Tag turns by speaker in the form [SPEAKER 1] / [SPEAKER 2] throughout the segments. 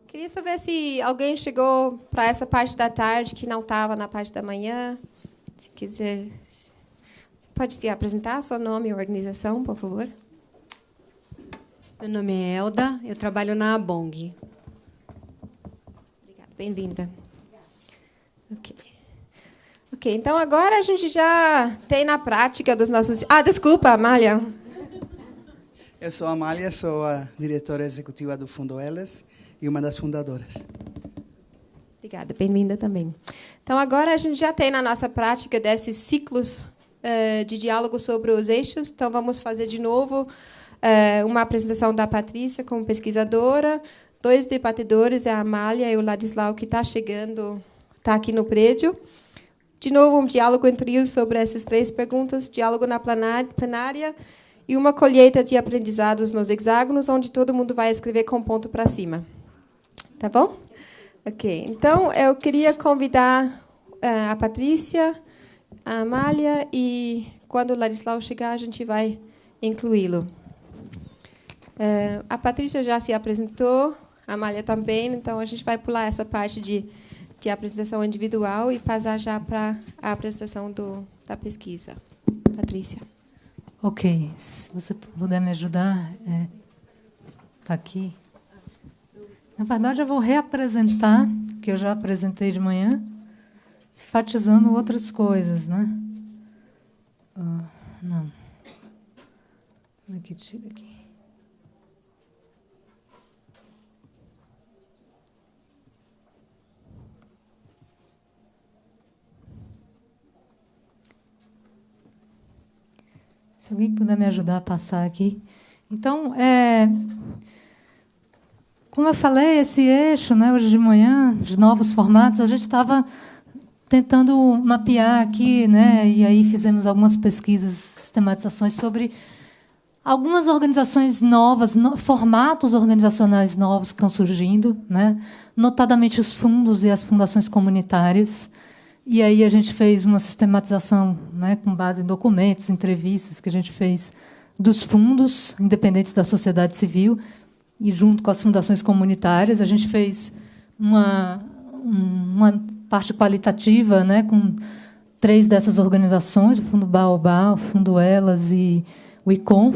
[SPEAKER 1] Queria saber se alguém chegou para essa parte da tarde que não estava na parte da manhã. Se quiser, você pode se apresentar, seu nome e organização, por favor.
[SPEAKER 2] Meu nome é Elda, eu trabalho na Abong.
[SPEAKER 1] Obrigada, bem-vinda. Ok, então agora a gente já tem na prática dos nossos... desculpa, Amália.
[SPEAKER 3] Eu sou a Amália, sou a diretora executiva do Fundo Elas e uma das fundadoras.
[SPEAKER 1] Obrigada, bem-vinda também. Então, agora a gente já tem na nossa prática desses ciclos de diálogo sobre os eixos. Então, vamos fazer de novo uma apresentação da Patrícia como pesquisadora, 2 debatedores, a Amália e o Ladislau, que está chegando, está aqui no prédio. De novo, um diálogo em trio sobre essas 3 perguntas, diálogo na plenária e uma colheita de aprendizados nos hexágonos, onde todo mundo vai escrever com ponto para cima. Tá bom? Ok. Então, eu queria convidar a Patrícia, a Amália, e, quando o Ladislau chegar, a gente vai incluí-lo. A Patrícia já se apresentou, a Amália também, então a gente vai pular essa parte de apresentação individual e passar já para a apresentação da pesquisa. Patrícia.
[SPEAKER 4] Ok. Se você puder me ajudar, está aqui. Na verdade, eu vou reapresentar, que eu já apresentei de manhã, enfatizando outras coisas, né? Não. Como é que tira aqui? Se alguém puder me ajudar a passar aqui. Então, como eu falei, esse eixo, né, hoje de manhã, de novos formatos, a gente estava tentando mapear aqui, né, e aí fizemos algumas pesquisas, sistematizações sobre algumas organizações novas, formatos organizacionais novos que estão surgindo, né, notadamente os fundos e as fundações comunitárias. E aí a gente fez uma sistematização, né, com base em documentos, entrevistas que a gente fez dos fundos independentes da sociedade civil, e, junto com as fundações comunitárias, a gente fez uma parte qualitativa, né, com 3 dessas organizações, o Fundo Baobá, o Fundo Elas e o ICOM,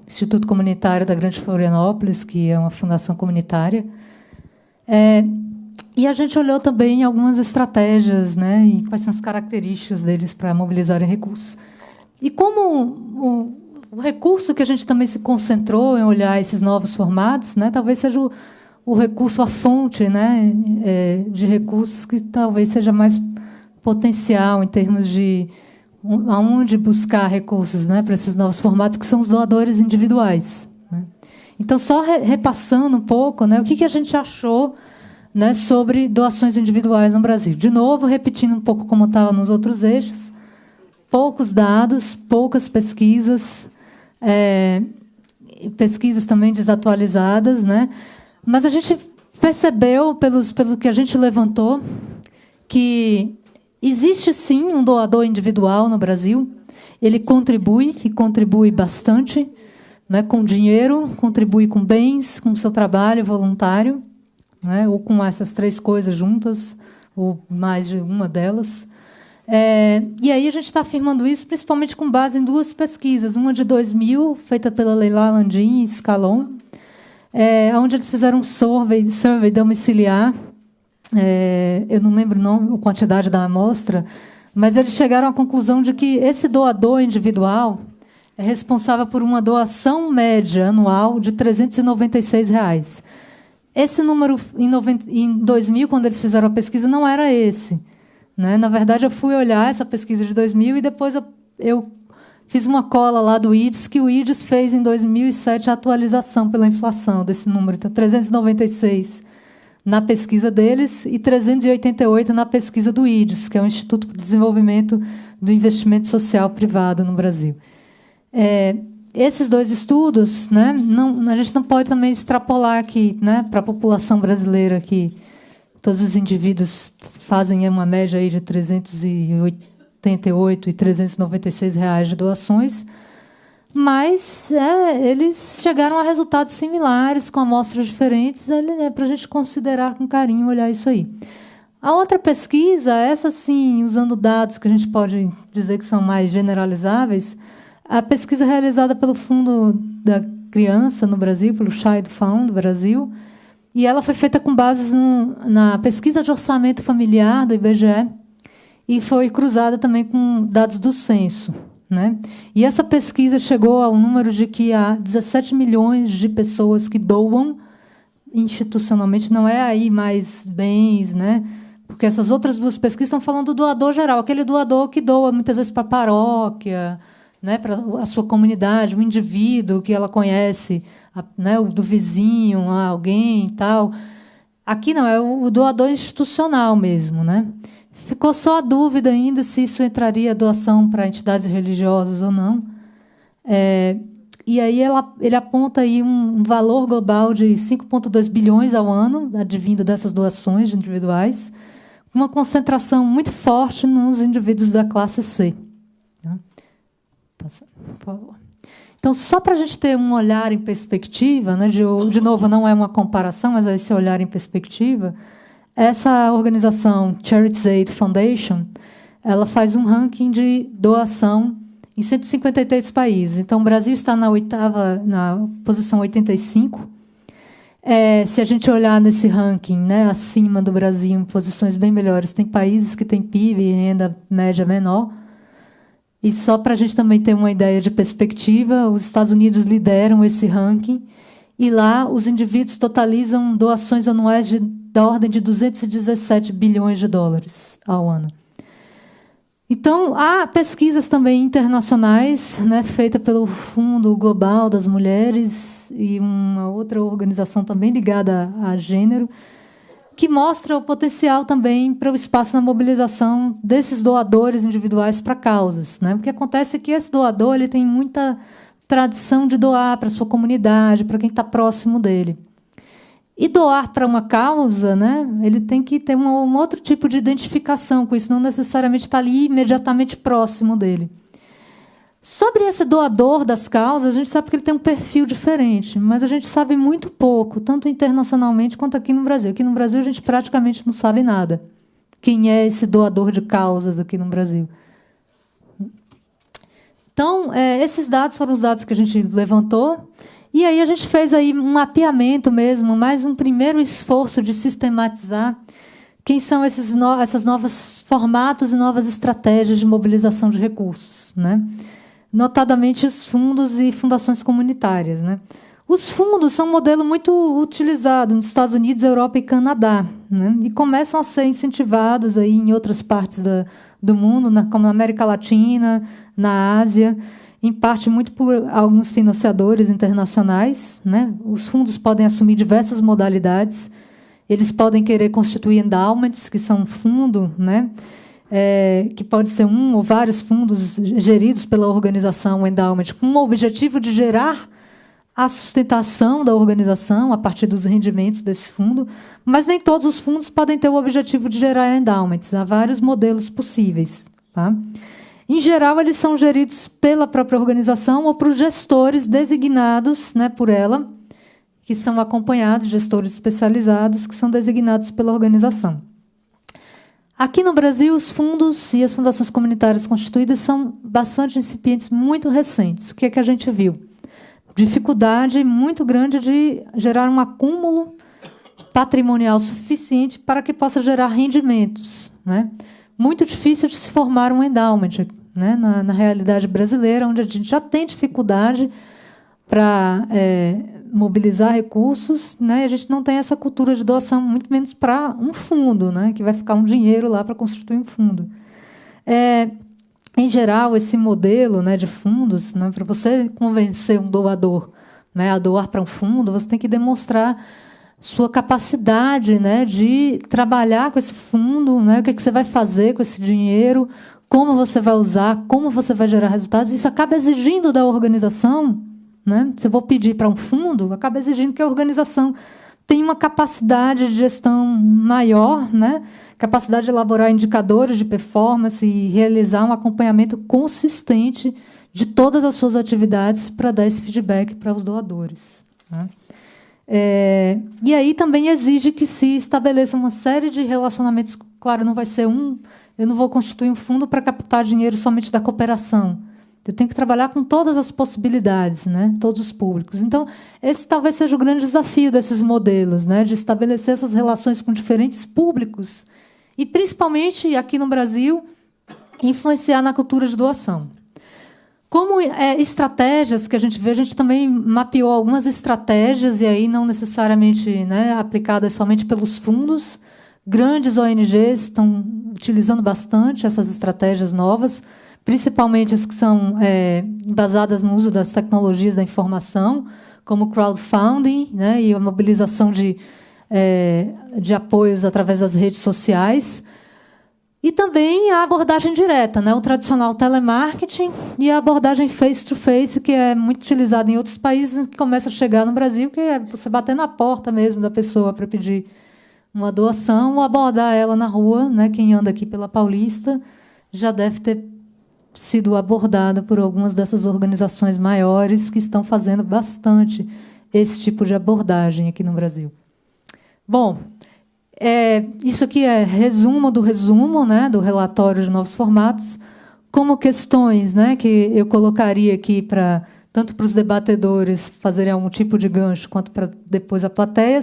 [SPEAKER 4] Instituto Comunitário da Grande Florianópolis, que é uma fundação comunitária. E a gente olhou também algumas estratégias, né, e quais são as características deles para mobilizarem recursos. E como o recurso que a gente também se concentrou em olhar esses novos formatos, né, talvez seja o recurso, a fonte, né, de recursos que talvez seja mais potencial em termos de aonde buscar recursos, né, para esses novos formatos, que são os doadores individuais, né. Então, só repassando um pouco, né, o que a gente achou, né, sobre doações individuais no Brasil. De novo, repetindo um pouco como estava nos outros eixos, poucos dados, poucas pesquisas, pesquisas também desatualizadas, né? Mas a gente percebeu, pelo que a gente levantou, que existe, sim, um doador individual no Brasil. Ele contribui, e contribui bastante, né, com dinheiro, contribui com bens, com o seu trabalho voluntário, né, ou com essas 3 coisas juntas, ou mais de uma delas. E aí a gente está afirmando isso principalmente com base em 2 pesquisas, uma de 2000, feita pela Leila Landim e Scalon, onde eles fizeram um survey domiciliar. Eu não lembro o nome, a quantidade da amostra, mas eles chegaram à conclusão de que esse doador individual é responsável por uma doação média anual de R$ 396. Esse número, em 2000, quando eles fizeram a pesquisa, não era esse, né? Na verdade, eu fui olhar essa pesquisa de 2000 e depois eu fiz uma cola lá do IDES, que o IDES fez em 2007 a atualização pela inflação desse número. Então, 396 na pesquisa deles e 388 na pesquisa do IDES, que é o Instituto de Desenvolvimento do Investimento Social Privado no Brasil. Esses 2 estudos, né, a gente não pode também extrapolar aqui, né, para a população brasileira, que todos os indivíduos fazem uma média aí de R$ 388 e R$ 396 de doações. mas eles chegaram a resultados similares, com amostras diferentes, para a gente considerar com carinho, olhar isso aí. A outra pesquisa, essa sim, usando dados que a gente pode dizer que são mais generalizáveis, a pesquisa realizada pelo Fundo da Criança no Brasil, pelo Child Fund do Brasil, e ela foi feita com bases na pesquisa de orçamento familiar do IBGE e foi cruzada também com dados do censo, né? E essa pesquisa chegou ao número de que há 17 milhões de pessoas que doam institucionalmente, não é aí mais bens, né? Porque essas outras duas pesquisas estão falando do doador geral, aquele doador que doa muitas vezes para a paróquia, né, para a sua comunidade, o indivíduo que ela conhece, né, o do vizinho, alguém e tal. Aqui não, é o doador institucional mesmo, né? Ficou só a dúvida ainda se isso entraria doação para entidades religiosas ou não. E aí ele aponta aí um valor global de 5,2 bilhões ao ano, advindo dessas doações individuais, uma concentração muito forte nos indivíduos da classe C. Passa, por favor. Então, só para a gente ter um olhar em perspectiva, né, de novo, não é uma comparação, mas é esse olhar em perspectiva, essa organização, Charities Aid Foundation, ela faz um ranking de doação em 153 países. Então, o Brasil está na posição 85. Se a gente olhar nesse ranking, né, acima do Brasil, em posições bem melhores, tem países que têm PIB e renda média menor. E só para a gente também ter uma ideia de perspectiva, os Estados Unidos lideram esse ranking, e lá os indivíduos totalizam doações anuais da ordem de 217 bilhões de dólares ao ano. Então, há pesquisas também internacionais, né, feitas pelo Fundo Global das Mulheres e uma outra organização também ligada a gênero, que mostra o potencial também para o espaço na mobilização desses doadores individuais para causas, né? O que acontece é que esse doador ele tem muita tradição de doar para a sua comunidade, para quem está próximo dele. E doar para uma causa, né, ele tem que ter um outro tipo de identificação com isso, não necessariamente estar ali imediatamente próximo dele. Sobre esse doador das causas, a gente sabe que ele tem um perfil diferente, mas a gente sabe muito pouco, tanto internacionalmente quanto aqui no Brasil. Aqui no Brasil, a gente praticamente não sabe nada. Quem é esse doador de causas aqui no Brasil? Então, esses dados foram os dados que a gente levantou. E aí a gente fez aí um mapeamento mesmo, mais um primeiro esforço de sistematizar quem são esses novos formatos e novas estratégias de mobilização de recursos, né? Notadamente os fundos e fundações comunitárias, né? Os fundos são um modelo muito utilizado nos Estados Unidos, Europa e Canadá, né? E começam a ser incentivados aí em outras partes do mundo, como na América Latina, na Ásia, em parte muito por alguns financiadores internacionais, né? Os fundos podem assumir diversas modalidades. Eles podem querer constituir endowments, que são um fundo, né? Que pode ser um ou vários fundos geridos pela organização endowment, com o objetivo de gerar a sustentação da organização a partir dos rendimentos desse fundo, mas nem todos os fundos podem ter o objetivo de gerar endowments. Há vários modelos possíveis, tá? Em geral, eles são geridos pela própria organização ou por gestores designados, né, por ela, que são acompanhados, gestores especializados, que são designados pela organização. Aqui no Brasil, os fundos e as fundações comunitárias constituídas são bastante incipientes, muito recentes. O que é que a gente viu? Dificuldade muito grande de gerar um acúmulo patrimonial suficiente para que possa gerar rendimentos, né? Muito difícil de se formar um endowment, né? Na realidade brasileira, onde a gente já tem dificuldade para mobilizar recursos, né? A gente não tem essa cultura de doação, muito menos para um fundo, né? Que vai ficar um dinheiro lá para constituir um fundo. Em geral, esse modelo, né, de fundos, né, para você convencer um doador, né, a doar para um fundo, você tem que demonstrar sua capacidade, né, de trabalhar com esse fundo, né, o que você vai fazer com esse dinheiro, como você vai usar, como você vai gerar resultados. Isso acaba exigindo da organização, né, se eu vou pedir para um fundo, acaba exigindo que a organização tenha uma capacidade de gestão maior, né, capacidade de elaborar indicadores de performance e realizar um acompanhamento consistente de todas as suas atividades para dar esse feedback para os doadores, né? E aí também exige que se estabeleça uma série de relacionamentos. Claro, não vai ser eu não vou constituir um fundo para captar dinheiro somente da cooperação. Eu tenho que trabalhar com todas as possibilidades, né? Todos os públicos. Então, esse talvez seja o grande desafio desses modelos, né? De estabelecer essas relações com diferentes públicos e, principalmente aqui no Brasil, influenciar na cultura de doação. Como estratégias que a gente também mapeou algumas estratégias, e aí não necessariamente, né, aplicadas somente pelos fundos. Grandes ONGs estão utilizando bastante essas estratégias novas, principalmente as que são baseadas no uso das tecnologias da informação, como crowdfunding, né, e a mobilização de apoios através das redes sociais. E também a abordagem direta, né? O tradicional telemarketing e a abordagem face-to-face, que é muito utilizada em outros países, que começa a chegar no Brasil, que é você bater na porta mesmo da pessoa para pedir uma doação ou abordar ela na rua, né? Quem anda aqui pela Paulista já deve ter sido abordada por algumas dessas organizações maiores que estão fazendo bastante esse tipo de abordagem aqui no Brasil. Bom, isso aqui é resumo do resumo, né, do relatório de novos formatos, como questões, né, que eu colocaria aqui tanto para os debatedores fazerem algum tipo de gancho, quanto para depois a plateia.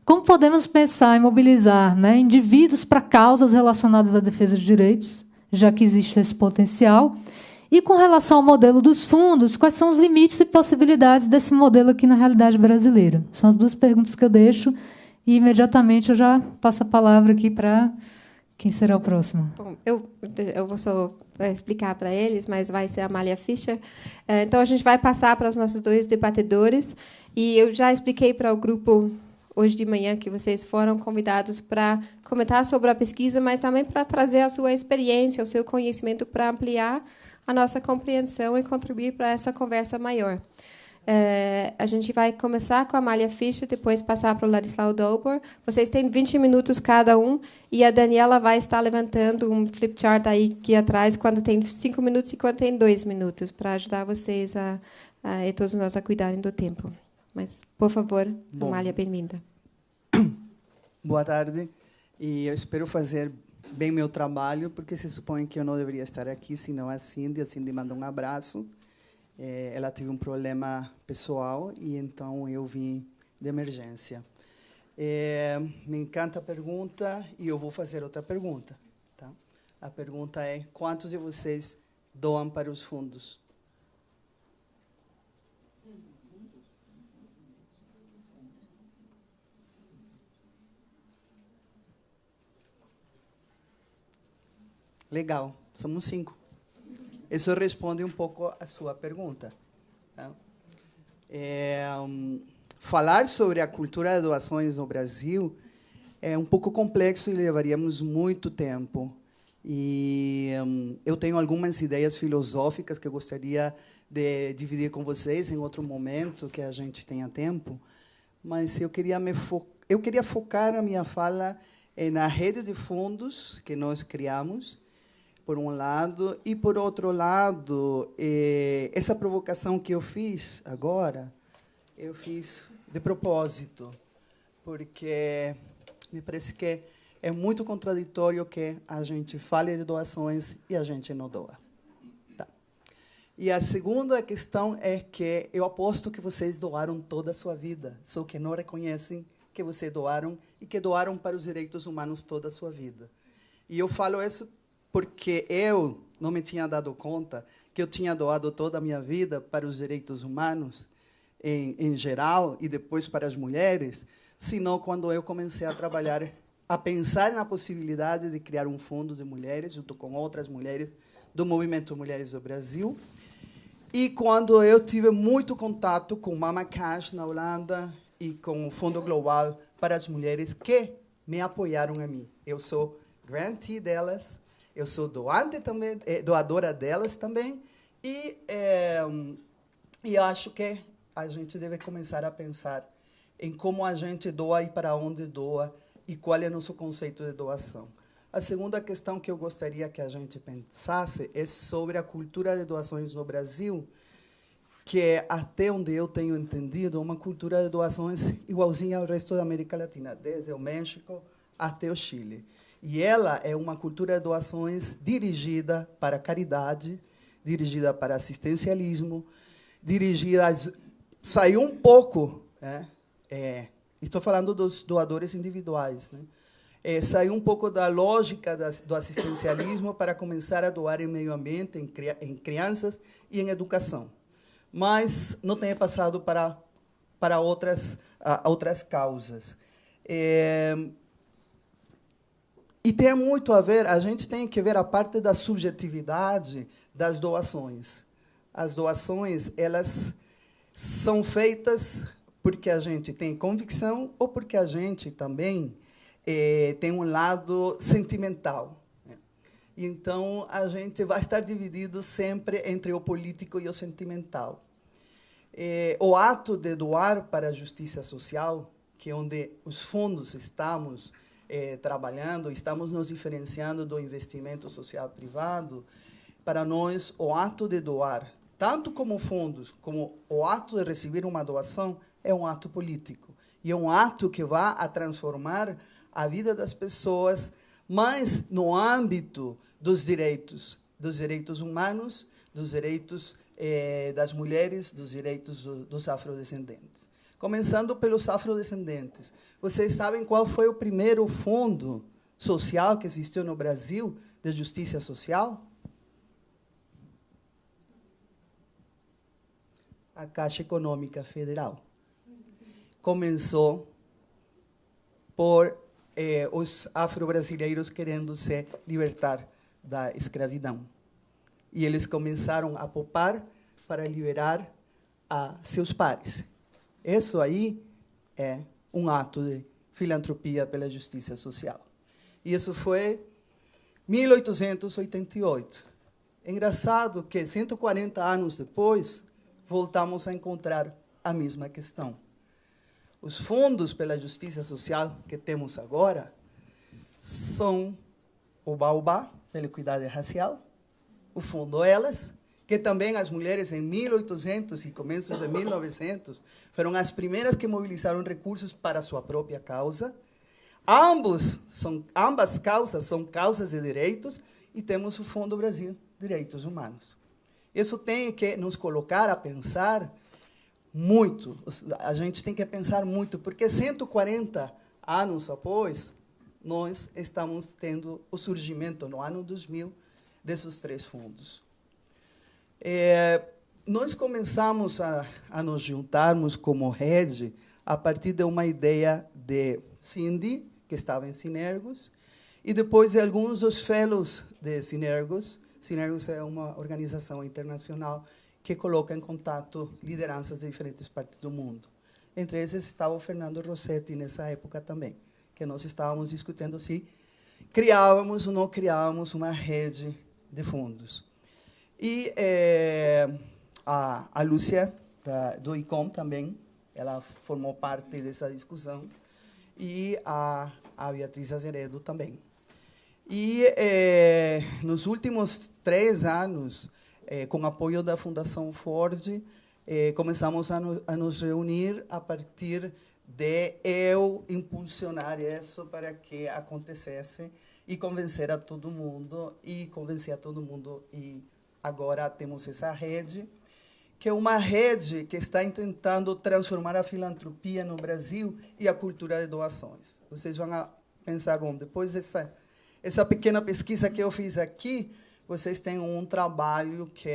[SPEAKER 4] Como podemos pensar em mobilizar, né, indivíduos para causas relacionadas à defesa de direitos, já que existe esse potencial? E, com relação ao modelo dos fundos, quais são os limites e possibilidades desse modelo aqui na realidade brasileira? São as duas perguntas que eu deixo. E, imediatamente, eu já passo a palavra aqui para quem será o próximo.
[SPEAKER 1] Bom, eu vou só explicar para eles, mas vai ser a Amália Fischer. Então, a gente vai passar para os nossos dois debatedores. E eu já expliquei para o grupo hoje de manhã que vocês foram convidados para comentar sobre a pesquisa, mas também para trazer a sua experiência, o seu conhecimento, para ampliar a nossa compreensão e contribuir para essa conversa maior. A gente vai começar com a Amália Fischer, depois passar para o Ladislau Dolbor. Vocês têm 20 minutos cada um, e a Daniela vai estar levantando um flip chart aí aqui atrás, quando tem 5 minutos e quando tem 2 minutos, para ajudar vocês e todos nós a cuidarem do tempo. Mas, por favor, Amália, bem-vinda.
[SPEAKER 3] Boa tarde. E eu espero fazer bem meu trabalho, porque se supõe que eu não deveria estar aqui, senão a Cindy manda um abraço. Ela teve um problema pessoal e então eu vim de emergência. Me encanta a pergunta e eu vou fazer outra pergunta. Tá? A pergunta é: quantos de vocês doam para os fundos? Legal, somos 5. Isso responde um pouco à sua pergunta. Tá? Falar sobre a cultura de doações no Brasil é um pouco complexo e levaríamos muito tempo. E eu tenho algumas ideias filosóficas que eu gostaria de dividir com vocês em outro momento, que a gente tenha tempo. Mas eu queria focar a minha fala na rede de fundos que nós criamos, por um lado, e, por outro lado, essa provocação que eu fiz agora, eu fiz de propósito, porque me parece que é muito contraditório que a gente fale de doações e a gente não doa. Tá. E a segunda questão é que eu aposto que vocês doaram toda a sua vida, só que não reconhecem que vocês doaram e que doaram para os direitos humanos toda a sua vida. E eu falo isso porque eu não me tinha dado conta que eu tinha doado toda a minha vida para os direitos humanos, em geral, e depois para as mulheres, senão quando eu comecei a trabalhar, a pensar na possibilidade de criar um fundo de mulheres, junto com outras mulheres do Movimento Mulheres do Brasil, e quando eu tive muito contato com Mama Cash, na Holanda, e com o Fundo Global para as Mulheres, que me apoiaram a mim. Eu sou grantee delas, eu sou doante também, doadora delas também, e eu acho que a gente deve começar a pensar em como a gente doa e para onde doa e qual é o nosso conceito de doação. A segunda questão que eu gostaria que a gente pensasse é sobre a cultura de doações no Brasil, que é, até onde eu tenho entendido, uma cultura de doações igualzinha ao resto da América Latina, desde o México até o Chile. E ela é uma cultura de doações dirigida para caridade, dirigida para assistencialismo, dirigida... Saiu um pouco, né? Estou falando dos doadores individuais, né? Saiu um pouco da lógica do assistencialismo para começar a doar em meio ambiente, em crianças e em educação. Mas não tem passado para outras causas. E tem muito a ver, a gente tem que ver a parte da subjetividade das doações. As doações, elas são feitas porque a gente tem convicção ou porque a gente também tem um lado sentimental. Então, a gente vai estar dividido sempre entre o político e o sentimental. O ato de doar para a justiça social, que é onde os fundos estamos trabalhando, estamos nos diferenciando do investimento social privado, para nós, o ato de doar, tanto como fundos, como o ato de receber uma doação, é um ato político. E é um ato que vai a transformar a vida das pessoas, mas no âmbito dos direitos humanos, dos direitos das mulheres, dos direitos dos afrodescendentes. Começando pelos afrodescendentes. Vocês sabem qual foi o primeiro fundo social que existiu no Brasil de justiça social? A Caixa Econômica Federal. Começou por os afro-brasileiros querendo se libertar da escravidão. E eles começaram a poupar para liberar a seus pares. Isso aí é um ato de filantropia pela justiça social. E isso foi 1888. É engraçado que 140 anos depois voltamos a encontrar a mesma questão. Os fundos pela justiça social que temos agora são o Baobá, pela equidade racial, o Fundo Elas, que também as mulheres em 1800 e começos de 1900 foram as primeiras que mobilizaram recursos para a sua própria causa. Ambas causas são causas de direitos e temos o Fundo Brasil Direitos Humanos. Isso tem que nos colocar a pensar muito, a gente tem que pensar muito, porque 140 anos após, nós estamos tendo o surgimento, no ano 2000, desses três fundos. Nós começamos a nos juntarmos como rede a partir de uma ideia de Cindy, que estava em Sinergos, e depois de alguns dos fellows de Sinergos. Sinergos é uma organização internacional que coloca em contato lideranças de diferentes partes do mundo. Entre esses estava o Fernando Rossetti, nessa época também, que nós estávamos discutindo se criávamos ou não criávamos uma rede de fundos. E a Lúcia, do ICOM também, ela formou parte dessa discussão, e a Beatriz Azeredo também. E, nos últimos 3 anos, com apoio da Fundação Ford, começamos a nos reunir a partir de eu impulsionar isso para que acontecesse e convencer a todo mundo, e agora temos essa rede, que é uma rede que está tentando transformar a filantropia no Brasil e a cultura de doações. Vocês vão pensar, bom, depois essa pequena pesquisa que eu fiz aqui, vocês têm um trabalho que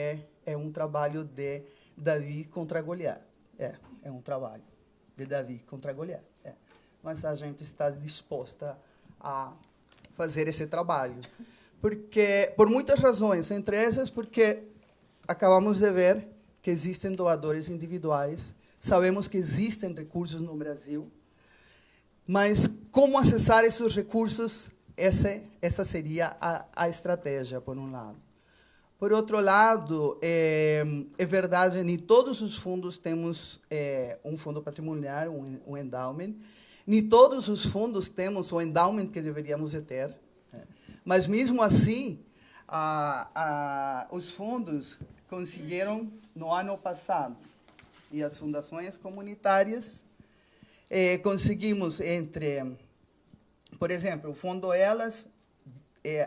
[SPEAKER 3] é um trabalho de Davi contra Goliat. É um trabalho de Davi contra Goliat. Mas a gente está disposta a fazer esse trabalho. Por muitas razões, entre essas porque acabamos de ver que existem doadores individuais, sabemos que existem recursos no Brasil, mas como acessar esses recursos, essa seria a estratégia, por um lado. Por outro lado, é verdade, nem todos os fundos temos um fundo patrimonial, um endowment, nem todos os fundos temos o endowment que deveríamos ter. Mas, mesmo assim, os fundos conseguiram, no ano passado, e as fundações comunitárias, conseguimos por exemplo, o Fundo Elas,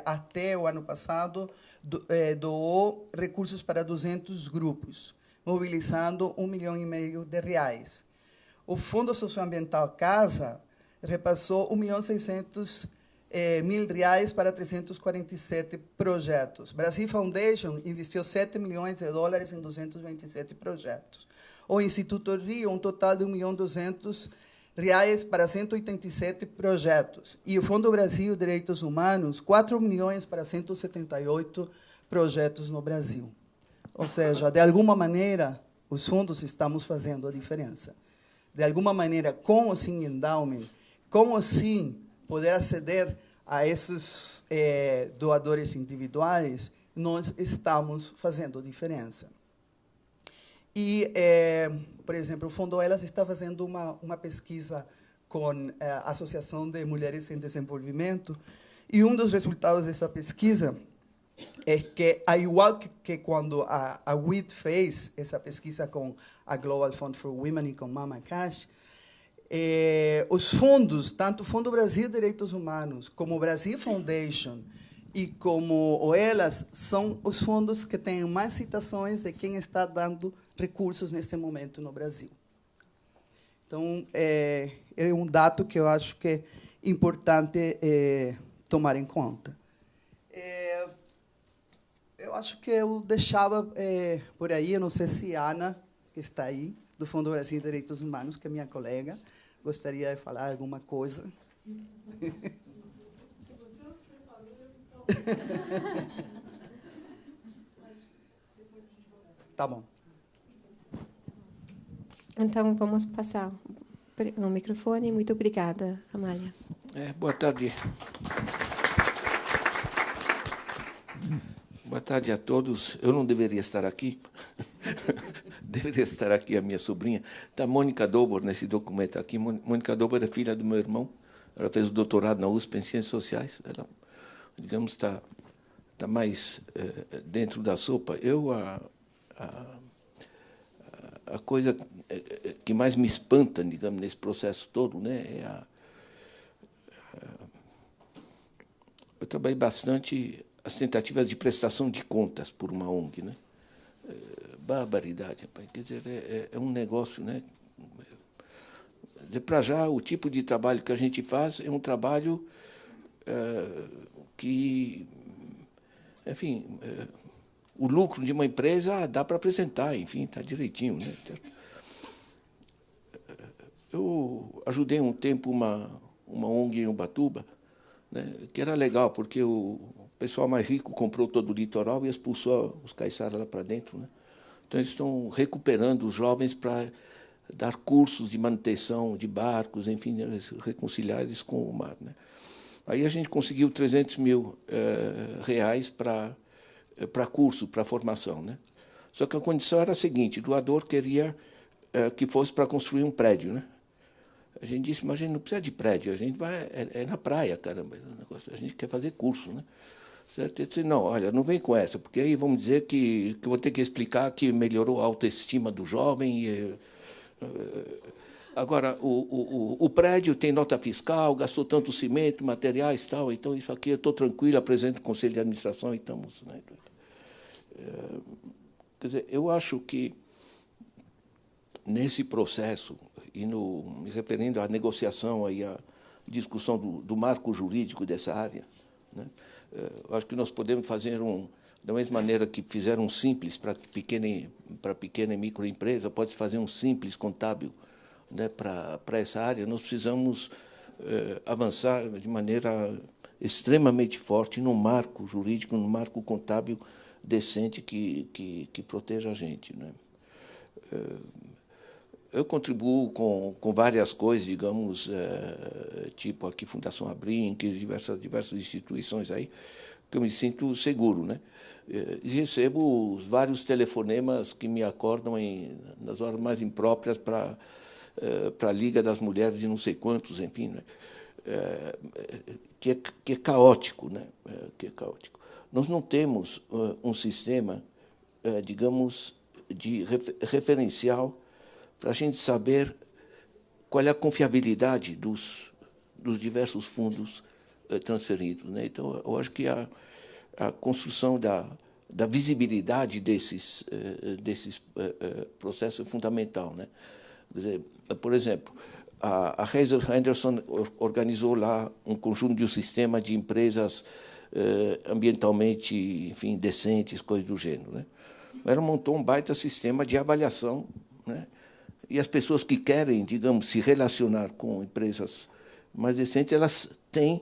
[SPEAKER 3] até o ano passado, doou recursos para 200 grupos, mobilizando R$ 1,5 milhão de reais. O Fundo Socioambiental Casa repassou R$ 1.600.000 reais para 347 projetos. Brasil Foundation investiu $7 milhões em 227 projetos. O Instituto Rio, um total de R$ 1.200.000 para 187 projetos. E o Fundo Brasil Direitos Humanos, 4 milhões para 178 projetos no Brasil. Ou seja, de alguma maneira, os fundos estamos fazendo a diferença. De alguma maneira, com ou sem endowment, com ou sem poder aceder a esses doadores individuais, nós estamos fazendo diferença. E, por exemplo, o Fundo Elas está fazendo uma pesquisa com a Associação de Mulheres em Desenvolvimento, e um dos resultados dessa pesquisa é que, ao igual que quando a WID fez essa pesquisa com a Global Fund for Women e com Mama Cash, os fundos, tanto o Fundo Brasil Direitos Humanos, como o Brasil Foundation e como o Elas, são os fundos que têm mais citações de quem está dando recursos neste momento no Brasil. Então, é um dado que eu acho que é importante tomar em conta. Eu acho que eu deixava por aí, eu não sei se a Ana, que está aí, do Fundo Brasil de Direitos Humanos, que é minha colega, gostaria de falar alguma coisa. Se você os preparou, então... Tá bom.
[SPEAKER 1] Então, vamos passar o microfone. Muito obrigada, Amália.
[SPEAKER 5] Boa tarde. Boa tarde a todos. Eu não deveria estar aqui. Deveria estar aqui a minha sobrinha. Está Mônica Dobor nesse documento aqui. Mônica Dobor é filha do meu irmão. Ela fez o doutorado na USP em Ciências Sociais. Ela, digamos, está mais dentro da sopa. A coisa que mais me espanta, digamos, nesse processo todo, né, eu trabalhei bastante as tentativas de prestação de contas por uma ONG, né? Barbaridade, rapaz. Quer dizer, é um negócio, né? Para já, o tipo de trabalho que a gente faz é um trabalho que, enfim, o lucro de uma empresa dá para apresentar, enfim, está direitinho, né? Eu ajudei um tempo uma ONG em Ubatuba, né, que era legal, porque o pessoal mais rico comprou todo o litoral e expulsou os caiçaras lá para dentro, né? Então, eles estão recuperando os jovens para dar cursos de manutenção de barcos, enfim, reconciliar eles com o mar, né? Aí a gente conseguiu 300 mil reais para curso, para formação, né? Só que a condição era a seguinte: o doador queria que fosse para construir um prédio, né? A gente disse, mas a gente não precisa de prédio, a gente vai na praia, caramba, a gente quer fazer curso, né? Certo? Eu disse, não, olha, não vem com essa, porque aí vamos dizer que eu vou ter que explicar que melhorou a autoestima do jovem. Agora, o prédio tem nota fiscal, gastou tanto cimento, materiais e tal, então isso aqui eu estou tranquilo, apresento o conselho de administração e estamos, né? Quer dizer, eu acho que nesse processo, e me referindo à negociação, aí, à discussão do marco jurídico dessa área, né, eu acho que nós podemos fazer da mesma maneira que fizeram um simples para pequena e microempresa, pode fazer um simples contábil, né, para essa área. Nós precisamos avançar de maneira extremamente forte no marco jurídico, no marco contábil decente que proteja a gente, né? Eu contribuo com várias coisas, digamos, tipo aqui Fundação Abrinq, diversas instituições aí, que eu me sinto seguro, né? E recebo vários telefonemas que me acordam nas horas mais impróprias para a Liga das Mulheres de não sei quantos, enfim, né? que é caótico, né? Que é caótico. Nós não temos um sistema, digamos, de referencial para a gente saber qual é a confiabilidade dos diversos fundos transferidos, né? Então, eu acho que a construção da visibilidade desses processos é fundamental, né? Quer dizer, por exemplo, a Hazel Henderson organizou lá um conjunto de um sistema de empresas ambientalmente, enfim, decentes, coisas do gênero, né? Ela montou um baita sistema de avaliação, né? E as pessoas que querem, digamos, se relacionar com empresas mais decentes, elas têm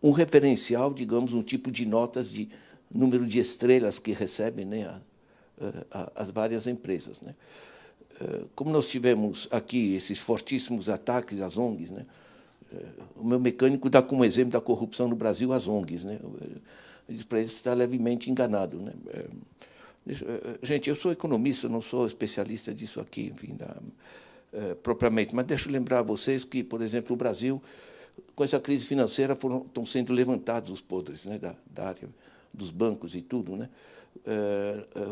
[SPEAKER 5] um referencial, digamos, um tipo de notas de número de estrelas que recebem, né, as várias empresas, né? Como nós tivemos aqui esses fortíssimos ataques às ONGs, né? O meu mecânico dá como exemplo da corrupção no Brasil as ONGs, né? Eu disse para ele que está levemente enganado, né? Gente, eu sou economista, não sou especialista disso aqui, enfim, propriamente, mas deixa eu lembrar a vocês que, por exemplo, o Brasil, com essa crise financeira, estão sendo levantados os podres, né, da área dos bancos e tudo, né?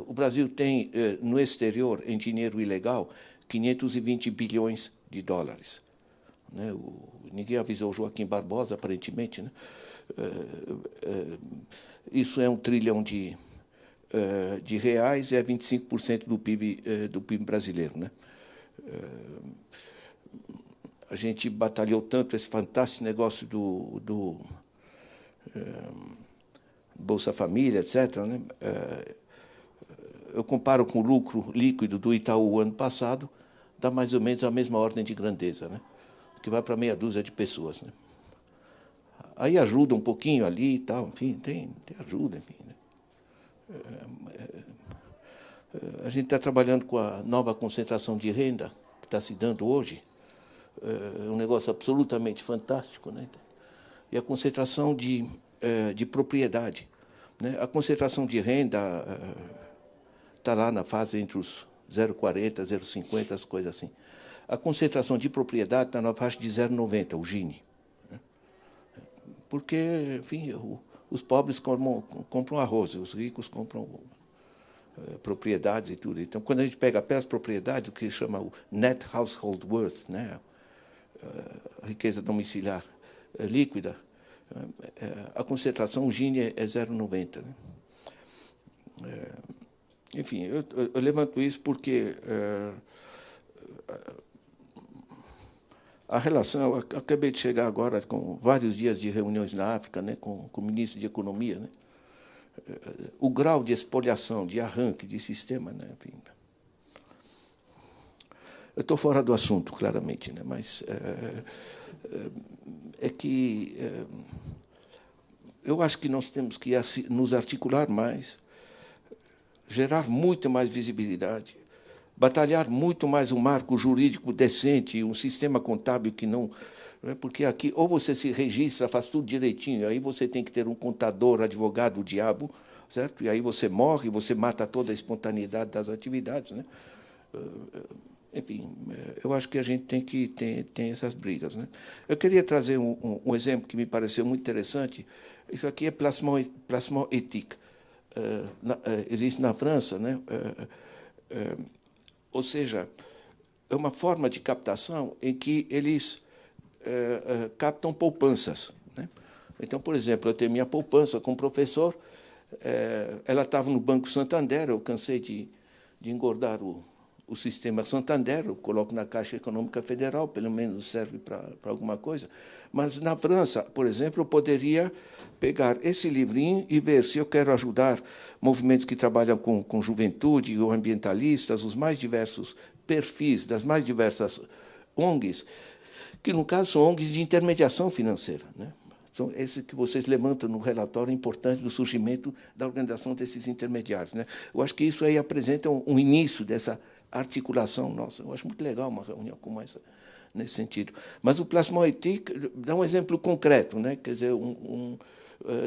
[SPEAKER 5] O Brasil tem, no exterior, em dinheiro ilegal, 520 bilhões de dólares. Né? Ninguém avisou o Joaquim Barbosa, aparentemente, né? Isso é 1 trilhão de reais, é 25% do PIB brasileiro, né? A gente batalhou tanto esse fantástico negócio do Bolsa Família, etc., né? Eu comparo com o lucro líquido do Itaú ano passado, dá mais ou menos a mesma ordem de grandeza, né? Que vai para meia dúzia de pessoas, né? Aí ajuda um pouquinho ali e tal, enfim, tem ajuda, enfim, né? A gente está trabalhando com a nova concentração de renda que está se dando hoje, é um negócio absolutamente fantástico, né? E a concentração de propriedade, né? A concentração de renda está lá na fase entre os 0,40, 0,50, as coisas assim. A concentração de propriedade está na faixa de 0,90, o Gini, né? Porque, enfim, os pobres compram arroz, os ricos compram propriedades e tudo. Então, quando a gente pega apenas propriedades, o que chama o Net Household Worth, né? A riqueza domiciliar líquida, a concentração, o Gini é 0,90. Né? Enfim, eu levanto isso porque a relação, eu acabei de chegar agora com vários dias de reuniões na África, né, com o ministro de Economia, né? O grau de expoliação, de arranque de sistema, né? Enfim, eu estou fora do assunto, claramente, né? Mas é que eu acho que nós temos que nos articular mais, gerar muito mais visibilidade, batalhar muito mais um marco jurídico decente, um sistema contábil que não... Porque aqui, ou você se registra, faz tudo direitinho, aí você tem que ter um contador, advogado, o diabo, certo? E aí você morre, você mata toda a espontaneidade das atividades, né? Enfim, eu acho que a gente tem essas brigas, né? Eu queria trazer um exemplo que me pareceu muito interessante. Isso aqui é placement éthique. Existe na França, né? Ou seja, é uma forma de captação em que eles captam poupanças, né? Então, por exemplo, eu tenho minha poupança com o professor, ela estava no Banco Santander, eu cansei de engordar o sistema Santander, eu coloco na Caixa Econômica Federal, pelo menos serve para alguma coisa. Mas, na França, por exemplo, eu poderia pegar esse livrinho e ver se eu quero ajudar movimentos que trabalham com juventude ou ambientalistas, os mais diversos perfis das mais diversas ONGs, que, no caso, são ONGs de intermediação financeira, né? São esses que vocês levantam no relatório importante do surgimento da organização desses intermediários, né? Eu acho que isso aí apresenta um início dessa articulação nossa. Eu acho muito legal uma reunião como essa, nesse sentido. Mas o placement éthique dá um exemplo concreto, né? Quer dizer,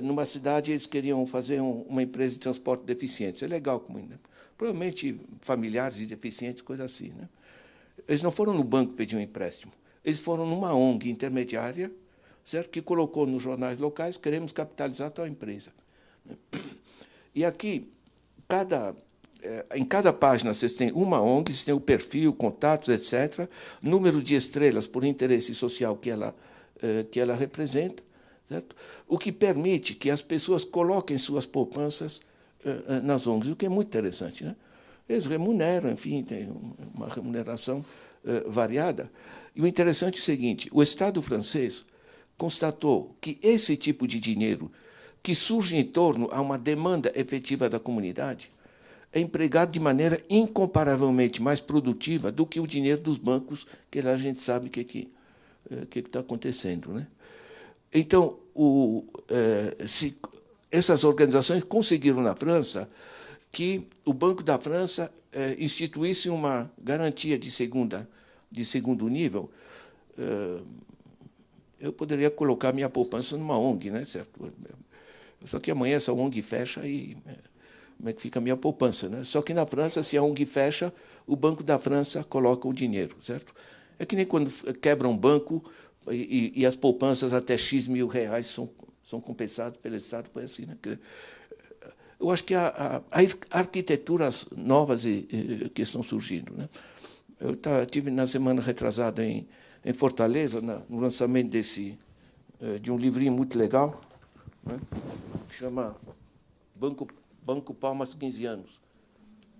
[SPEAKER 5] numa cidade eles queriam fazer uma empresa de transporte de deficientes. É legal, né? Provavelmente familiares de deficientes, coisa assim, né? Eles não foram no banco pedir um empréstimo. Eles foram numa ONG intermediária, certo? Que colocou nos jornais locais, queremos capitalizar tal empresa. E aqui, em cada página, vocês têm uma ONG, vocês têm o perfil, contatos, etc., número de estrelas por interesse social que ela representa, certo? O que permite que as pessoas coloquem suas poupanças nas ONGs, o que é muito interessante, né? Eles remuneram, enfim, tem uma remuneração variada. E o interessante é o seguinte, o Estado francês constatou que esse tipo de dinheiro que surge em torno a uma demanda efetiva da comunidade é empregado de maneira incomparavelmente mais produtiva do que o dinheiro dos bancos, que a gente sabe o que está acontecendo, né? Então, essas organizações conseguiram, na França, que o Banco da França instituísse uma garantia de segundo nível. Eu poderia colocar minha poupança numa ONG, né, certo? Só que amanhã essa ONG fecha e como é que fica a minha poupança, né? Só que na França, se a ONG fecha, o Banco da França coloca o dinheiro, certo? É que nem quando quebra um banco e as poupanças até X mil reais são compensadas pelo Estado, foi assim, né? Eu acho que há arquiteturas novas que estão surgindo, né? Eu estive na semana retrasada em Fortaleza, no lançamento de um livrinho muito legal, né? Que chama Banco Palmas 15 anos.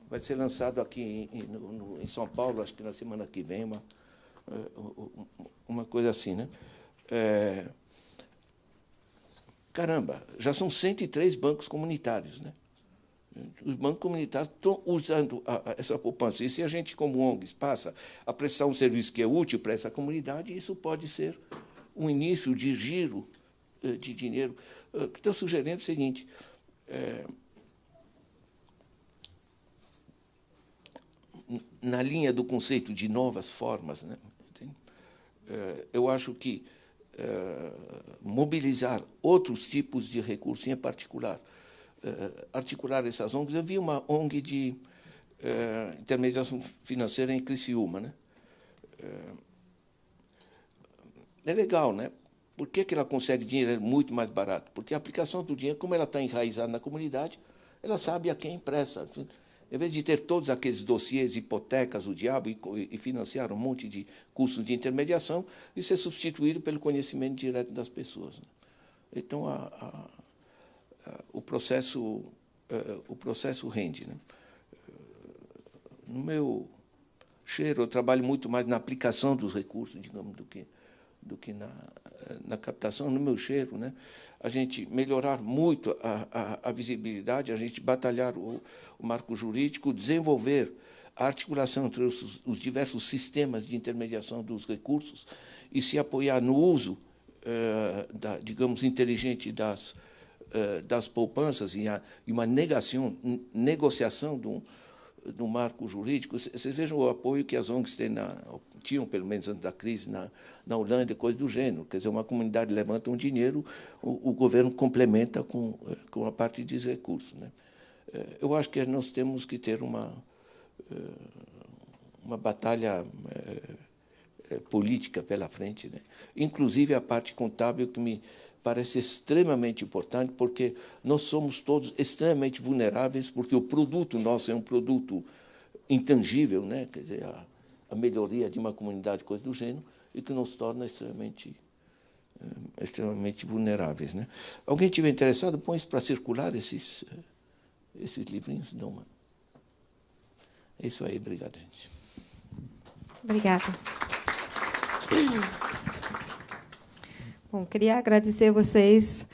[SPEAKER 5] Vai ser lançado aqui em São Paulo, acho que na semana que vem, uma coisa assim, né? Caramba, já são 103 bancos comunitários, né? Os bancos comunitários estão usando essa poupança. E se a gente, como ONGs, passa a prestar um serviço que é útil para essa comunidade, isso pode ser um início de giro de dinheiro. Estou sugerindo o seguinte, na linha do conceito de novas formas, né? Eu acho que mobilizar outros tipos de recursos, em particular, articular essas ONGs. Eu vi uma ONG de intermediação financeira em Criciúma, né? É legal, né? Por que ela consegue dinheiro muito mais barato? Porque a aplicação do dinheiro, como ela está enraizada na comunidade, ela sabe a quem empresta. Em vez de ter todos aqueles dossiês, hipotecas, o diabo, e financiar um monte de custos de intermediação, isso é substituído pelo conhecimento direto das pessoas, né? Então, o processo rende, né? No meu cheiro, eu trabalho muito mais na aplicação dos recursos, digamos, do que na captação. No meu cheiro, né? A gente melhorar muito a visibilidade, a gente batalhar o marco jurídico, desenvolver a articulação entre os diversos sistemas de intermediação dos recursos e se apoiar no uso, digamos, inteligente das poupanças e uma negociação do marco jurídico. Vocês vejam o apoio que as ONGs tinham, pelo menos antes da crise, na Holanda, coisa do gênero. Quer dizer, uma comunidade levanta um dinheiro, o governo complementa com a parte de recursos, né? Eu acho que nós temos que ter uma batalha política pela frente, né? Inclusive a parte contábil, que me parece extremamente importante, porque nós somos todos extremamente vulneráveis, porque o produto nosso é um produto intangível, né? Quer dizer, a melhoria de uma comunidade, coisa do gênero, e que nos torna extremamente vulneráveis, né? Alguém estiver interessado, põe isso para circular, esses livrinhos. Não, mano. É isso aí, obrigado, gente.
[SPEAKER 1] Obrigada. Bom, queria agradecer a vocês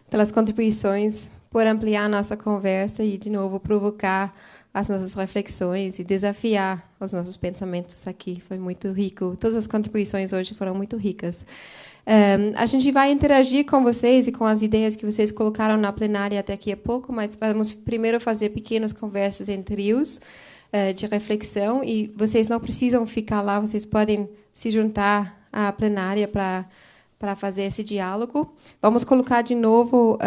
[SPEAKER 1] pelas contribuições, por ampliar a nossa conversa e, de novo, provocar as nossas reflexões e desafiar os nossos pensamentos aqui. Foi muito rico. Todas as contribuições hoje foram muito ricas. A gente vai interagir com vocês e com as ideias que vocês colocaram na plenária até daqui a pouco, mas vamos primeiro fazer pequenas conversas em trios de reflexão, e vocês não precisam ficar lá, vocês podem se juntar à plenária para fazer esse diálogo. Vamos colocar de novo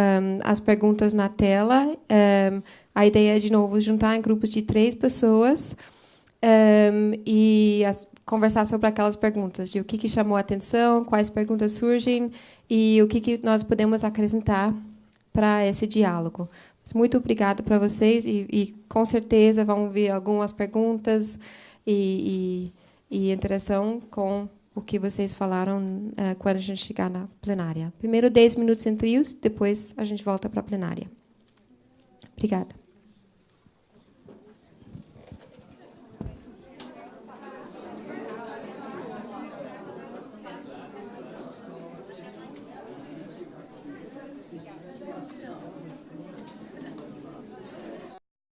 [SPEAKER 1] as perguntas na tela. A ideia é, de novo, juntar em grupos de 3 pessoas e conversar sobre aquelas perguntas, de o que chamou a atenção, quais perguntas surgem e o que nós podemos acrescentar para esse diálogo. Muito obrigada para vocês e com certeza vão vir algumas perguntas e interação com o que vocês falaram quando a gente chegar na plenária. Primeiro 10 minutos em trios, depois a gente volta para a plenária. Obrigada.